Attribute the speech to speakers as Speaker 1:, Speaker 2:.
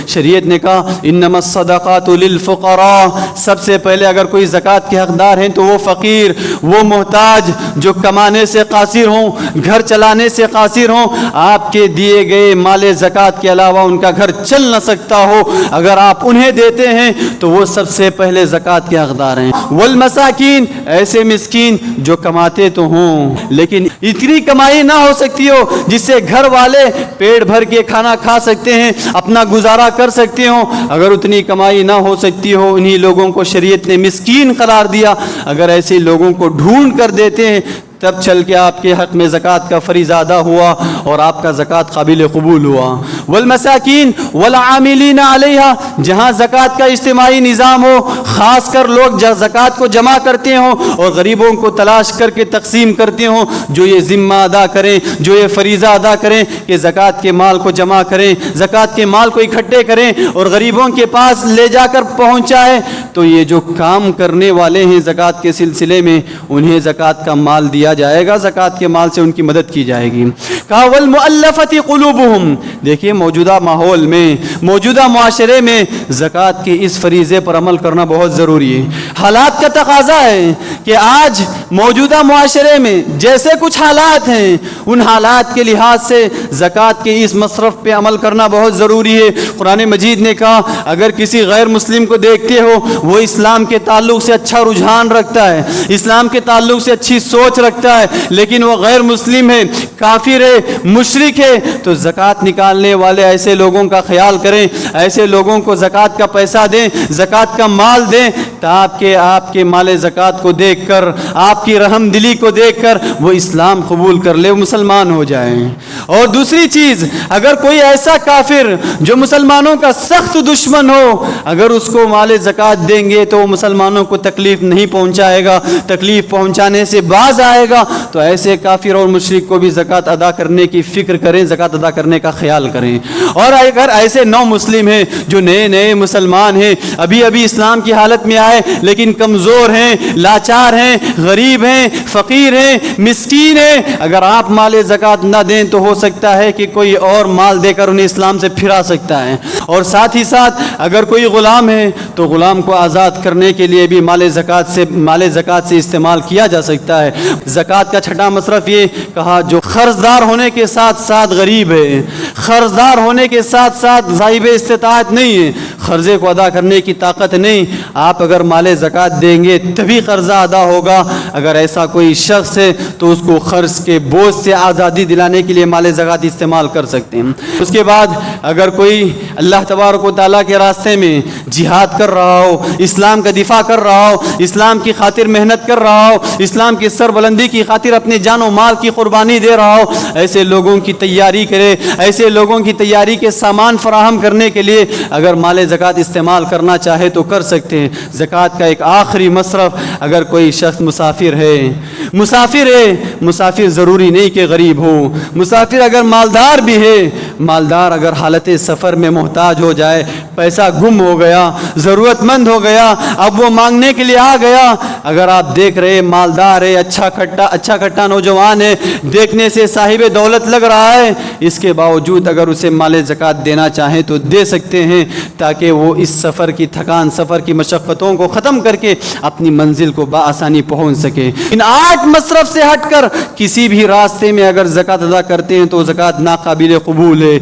Speaker 1: شریعت نے کہا انما الصدقات للفقراء، سب سے پہلے اگر کوئی زکوٰۃ کے حقدار ہیں تو وہ فقیر، وہ محتاج جو کمانے سے قاصر ہوں، گھر چلانے سے قاصر ہوں، آپ کے دیے گئے مال زکوٰۃ کے علاوہ ان کا گھر چل نہ سکتا ہو، اگر آپ انہیں دیتے ہیں تو وہ سب سے پہلے زکوٰۃ کے حقدار ہیں۔ والمساکین، ایسے مسکین جو کماتے تو ہوں لیکن اتنی کمائی نہ ہو سکتی ہو جس سے گھر والے پیٹ بھر کے کھانا کھا سکتے ہیں، اپنا گزارا کر سکتے ہوں، اگر اتنی کمائی نہ ہو سکتی ہو، انہی لوگوں کو شریعت نے مسکین قرار دیا۔ اگر ایسے لوگوں کو ڈھونڈ کر دیتے ہیں تب چل کے آپ کے حق میں زکوٰۃ کا فریضہ ادا ہوا اور آپ کا زکوٰۃ قابل قبول ہوا۔ والمساکین والعاملین علیہا، جہاں زکوٰۃ کا اجتماعی نظام ہو، خاص کر لوگ زکوٰۃ کو جمع کرتے ہوں اور غریبوں کو تلاش کر کے تقسیم کرتے ہوں، جو یہ ذمہ ادا کریں، جو یہ فریضہ ادا کریں کہ زکوٰۃ کے مال کو جمع کریں، زکوٰۃ کے مال کو اکٹھے کریں اور غریبوں کے پاس لے جا کر پہنچائیں، تو یہ جو کام کرنے والے ہیں زکوٰۃ کے سلسلے میں انہیں زکوٰۃ کا مال دیا جائے گا، زکوٰۃ کے مال سے ان کی مدد کی جائے گی۔ کہا والمؤلفۃ قلوبہم، دیکھیے موجودہ ماحول میں، موجودہ معاشرے میں زکوٰۃ کے اس فریضے پر عمل کرنا بہت ضروری ہے۔ حالات کا تقاضا ہے کہ آج موجودہ معاشرے میں جیسے کچھ حالات ہیں ان حالات کے لحاظ سے زکوٰۃ کے اس مصرف پہ عمل کرنا بہت ضروری ہے۔ قرآن مجید نے کہا اگر کسی غیر مسلم کو دیکھتے ہو وہ اسلام کے تعلق سے اچھا رجحان رکھتا ہے، اسلام کے تعلق سے اچھی سوچ رکھتا ہے، لیکن وہ غیر مسلم ہے، کافر ہے، مشرک ہے، تو زکوٰۃ نکالنے والے ایسے لوگوں کا خیال کریں، ایسے لوگوں کو زکوٰۃ کا پیسہ دیں، زکوٰۃ کا مال دیں، تاکہ آپ کے مال زکوٰۃ کو دیکھ کر، آپ کی رحم دلی کو دیکھ کر وہ اسلام قبول کر لے، وہ مسلمان ہو جائیں۔ اور دوسری چیز، اگر کوئی ایسا کافر جو مسلمانوں کا سخت دشمن ہو، اگر اس کو مال زکوٰۃ دیں گے تو وہ مسلمانوں کو تکلیف نہیں پہنچائے گا، تکلیف پہنچانے سے باز آئے گا، تو ایسے کافر اور مشرک کو بھی زکوٰۃ ادا کرنے کی فکر کریں، زکوٰۃ ادا کرنے کا خیال کریں۔ اور اگر ایسے نو مسلم ہیں جو نئے نئے مسلمان ہیں، ابھی ابھی اسلام کی حالت میں آئے لیکن کمزور ہیں، لاچار ہیں، غریب ہیں، فقیر ہیں، مسکین ہیں، اگر آپ مال زکوٰۃ نہ دیں تو ہو سکتا ہے کہ کوئی اور مال دے کر انہیں اسلام سے پھرا سکتا ہے۔ اور ساتھ ہی ساتھ اگر کوئی غلام ہے تو غلام کو آزاد کرنے کے لیے بھی مال زکوٰۃ سے استعمال کیا جا سکتا ہے۔ زکوٰۃ کا چھٹا مصرف یہ کہا جو قرضدار ہونے کے ساتھ ساتھ غریب ہے، قرضدار ہونے کے ساتھ ساتھ صاحب استطاعت نہیں ہے، قرضے کو ادا کرنے کی طاقت نہیں، آپ اگر مال زکوٰۃ دیں گے تبھی قرضہ ادا ہوگا۔ اگر ایسا کوئی شخص ہے تو اس کو قرض کے بوجھ سے آزادی دلانے کے لیے مال زکوٰۃ استعمال کر سکتے ہیں۔ اس کے بعد اگر کوئی اللہ تبارک و تعالیٰ کے راستے میں جہاد کر رہا ہو، اسلام کا دفاع کر رہا ہو، اسلام کی خاطر محنت کر رہا ہو، اسلام کی سربلندی کی خاطر اپنے جان و مال کی قربانی دے رہا ہو، ایسے لوگوں کی تیاری کرے، ایسے لوگوں کی تیاری کے سامان فراہم کرنے کے لیے اگر مال زکوٰۃ استعمال کرنا چاہے تو کر سکتے ہیں۔ زکوٰۃ کا ایک آخری مصرف، اگر کوئی شخص مسافر ہے، مسافر ضروری نہیں کہ غریب ہو، مسافر اگر مالدار بھی ہے، مالدار اگر حالت سفر میں محتاج ہو جائے، پیسہ گم ہو گیا، ضرورت مند ہو گیا، اب وہ مانگنے کے لیے آ گیا، اگر آپ دیکھ رہے مالدار ہے، اچھا کھٹا نوجوان ہے، دیکھنے سے صاحب دولت لگ رہا ہے، اس کے باوجود اگر اسے مال زکوٰۃ دینا چاہیں تو دے سکتے ہیں، تاکہ وہ اس سفر کی تھکان، سفر کی مشقتوں کو ختم کر کے اپنی منزل کو بآسانی پہنچ سکے۔ ان 8 مصرف سے ہٹ کر کسی بھی راستے میں اگر زکوٰۃ ادا کرتے ہیں تو زکوٰۃ ناقابل قبول ہے۔